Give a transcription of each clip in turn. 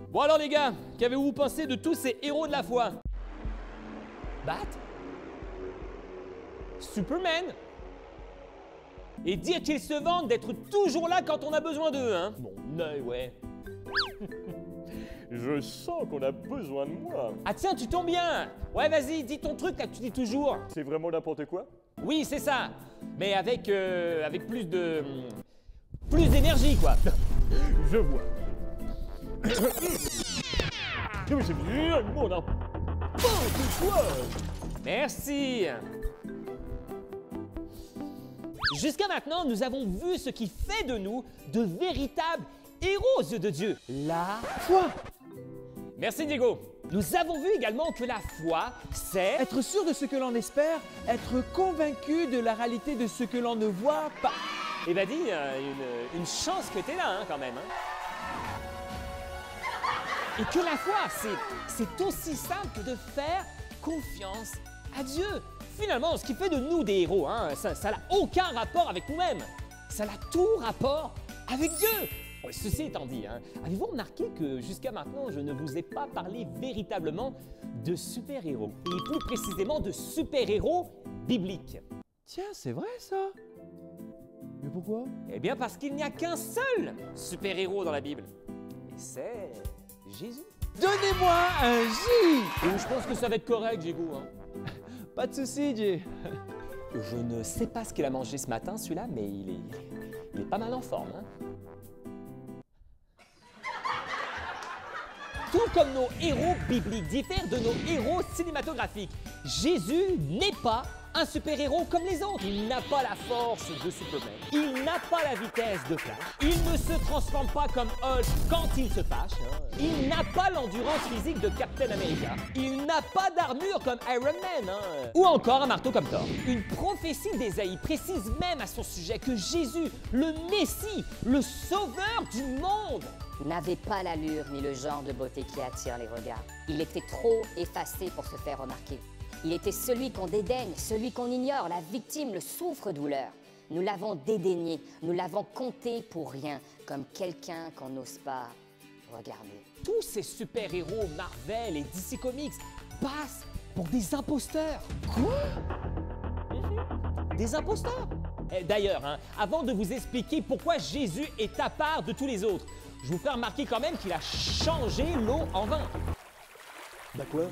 Bon alors les gars, qu'avez-vous pensé de tous ces héros de la foi? Bat? Superman? Et dire qu'ils se vantent d'être toujours là quand on a besoin d'eux, hein? Mon œil, ouais. Je sens qu'on a besoin de moi. Ah tiens, tu tombes bien! Ouais, vas-y, dis ton truc là que tu dis toujours. C'est vraiment n'importe quoi? Oui, c'est ça. Mais avec plus de... plus d'énergie, quoi. Je vois. Mais c'est bien, mon n'importe quoi. Merci. Jusqu'à maintenant, nous avons vu ce qui fait de nous de véritables héros aux yeux de Dieu. La foi. Merci Diego. Nous avons vu également que la foi, c'est... Être sûr de ce que l'on espère, être convaincu de la réalité de ce que l'on ne voit pas. Eh ben dis, une chance que t'es là, hein, quand même. Hein. Et que la foi, c'est aussi simple que de faire confiance à Dieu. Finalement, ce qui fait de nous des héros, hein, ça n'a aucun rapport avec nous-mêmes. Ça a tout rapport avec Dieu. Ouais, ceci étant dit, hein, avez-vous remarqué que jusqu'à maintenant, je ne vous ai pas parlé véritablement de super-héros, et plus précisément de super-héros bibliques? Tiens, c'est vrai ça. Mais pourquoi? Eh bien parce qu'il n'y a qu'un seul super-héros dans la Bible. Et c'est Jésus. Donnez-moi un J. Je pense que ça va être correct, Diego. Hein. Pas de souci, J. Je ne sais pas ce qu'il a mangé ce matin, celui-là, mais il est pas mal en forme. Hein. Tout comme nos héros bibliques diffèrent de nos héros cinématographiques, Jésus n'est pas un super-héros comme les autres. Il n'a pas la force de Superman. Il n'a pas la vitesse de Flash. Il ne se transforme pas comme Hulk quand il se fâche. Hein. Il n'a pas l'endurance physique de Captain America. Il n'a pas d'armure comme Iron Man. Hein. Ou encore un marteau comme Thor. Une prophétie d'Ésaïe précise même à son sujet que Jésus, le Messie, le sauveur du monde, n'avait pas l'allure ni le genre de beauté qui attire les regards. Il était trop effacé pour se faire remarquer. Il était celui qu'on dédaigne, celui qu'on ignore, la victime, le souffre-douleur. Nous l'avons dédaigné, nous l'avons compté pour rien, comme quelqu'un qu'on n'ose pas regarder. Tous ces super-héros Marvel et DC Comics passent pour des imposteurs. Quoi? Des imposteurs? D'ailleurs, hein, avant de vous expliquer pourquoi Jésus est à part de tous les autres, je vous fais remarquer quand même qu'il a changé l'eau en vin. Bah quoi?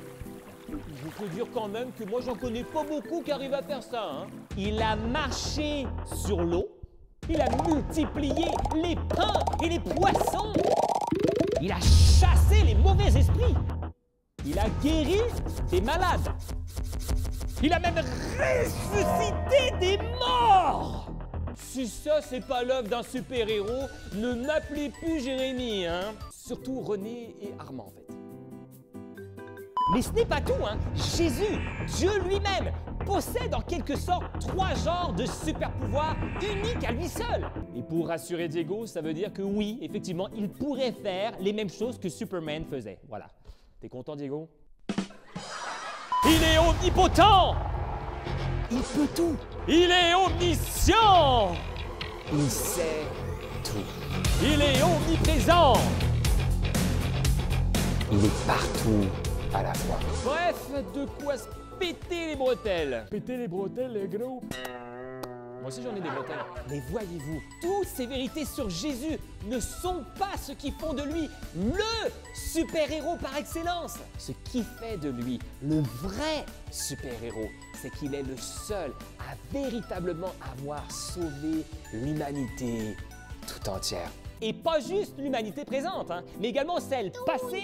Je peux dire quand même que moi j'en connais pas beaucoup qui arrivent à faire ça. Hein. Il a marché sur l'eau, il a multiplié les pains et les poissons, il a chassé les mauvais esprits, il a guéri des malades, il a même ressuscité des morts. Si ça c'est pas l'œuvre d'un super-héros, ne m'appelez plus Jérémy, hein. Surtout René et Armand en fait. Mais ce n'est pas tout, hein. Jésus, Dieu lui-même, possède en quelque sorte 3 genres de super-pouvoirs uniques à lui seul. Et pour rassurer Diego, ça veut dire que oui, effectivement, il pourrait faire les mêmes choses que Superman faisait. Voilà. T'es content, Diego? Il est omnipotent! Il peut tout! Il est omniscient! Il sait tout. Il est omniprésent! Il est partout à la fois. Bref, de quoi se péter les bretelles. Péter les bretelles, les gros. Moi aussi j'en ai des bretelles. Mais voyez-vous, toutes ces vérités sur Jésus ne sont pas ce qui font de lui le super-héros par excellence. Ce qui fait de lui le vrai super-héros, c'est qu'il est le seul à véritablement avoir sauvé l'humanité tout entière. Et pas juste l'humanité présente, hein, mais également celle passée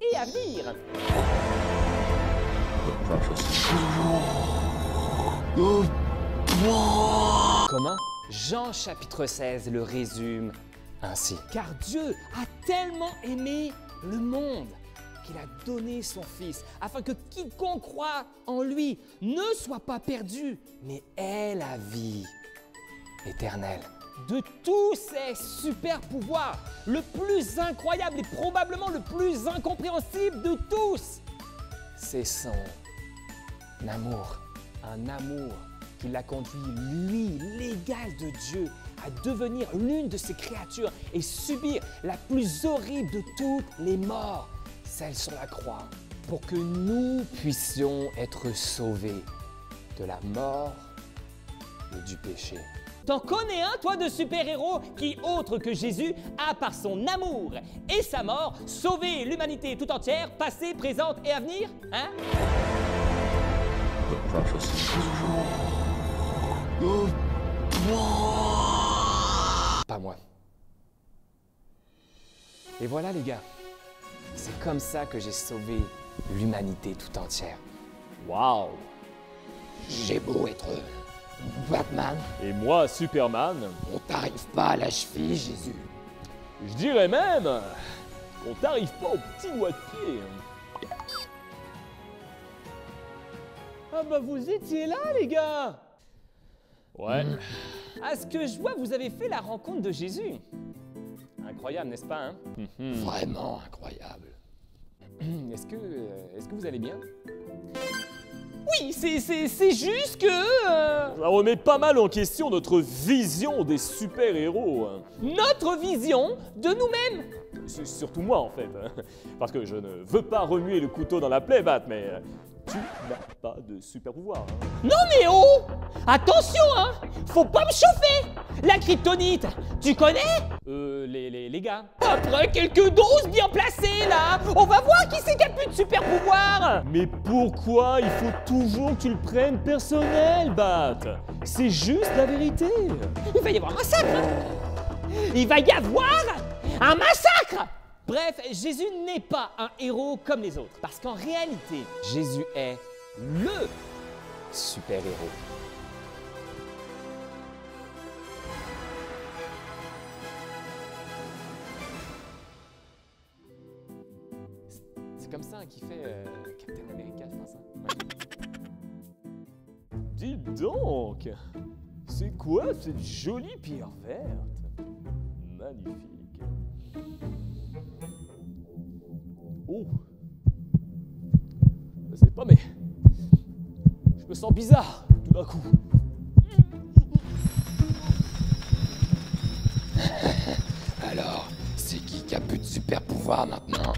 et à venir. Comment? Jean chapitre 16 le résume ainsi. Car Dieu a tellement aimé le monde qu'il a donné son Fils, afin que quiconque croit en lui ne soit pas perdu, mais ait la vie éternelle. de tous ses super pouvoirs, le plus incroyable et probablement le plus incompréhensible de tous. C'est son amour, un amour qui l'a conduit, lui, l'égal de Dieu, à devenir l'une de ses créatures et subir la plus horrible de toutes les morts, celle sur la croix, pour que nous puissions être sauvés de la mort et du péché. T'en connais un, toi, de super-héros qui, autre que Jésus, a par son amour et sa mort sauvé l'humanité tout entière, passée, présente et à venir, hein? Pas moi. Et voilà, les gars, c'est comme ça que j'ai sauvé l'humanité tout entière. Waouh! J'ai beau être Batman, Et moi, Superman, on t'arrive pas à la cheville, Jésus. je dirais même qu'on t'arrive pas au petit doigt de pied. Ah bah vous étiez là, les gars! Ouais. À ce que je vois, vous avez fait la rencontre de Jésus. Incroyable, n'est-ce pas, hein? Vraiment incroyable. Est-ce que vous allez bien? Oui, c'est juste que... Ça remet pas mal en question notre vision des super-héros. notre vision de nous-mêmes. C'est surtout moi, en fait. Parce que je ne veux pas remuer le couteau dans la plaie, Bat, mais tu n'as pas de super-pouvoir. Non mais oh! Attention, hein! Faut pas me chauffer! La kryptonite, tu connais? Les gars. Après quelques doses bien placées, là, on va voir qui c'est qui a plus de super-pouvoir! Mais pourquoi il faut toujours que tu le prennes personnel, Bat? C'est juste la vérité. Il va y avoir un massacre! Hein. Il va y avoir un massacre! Bref, Jésus n'est pas un héros comme les autres, parce qu'en réalité, Jésus est LE super-héros. C'est comme ça qu'il fait Captain America, je pense. Hein. Ouais. Dis donc, c'est quoi cette jolie pierre verte? Magnifique. Oh, je sais pas, mais je me sens bizarre tout d'un coup. Alors, c'est qui a plus de super pouvoir maintenant?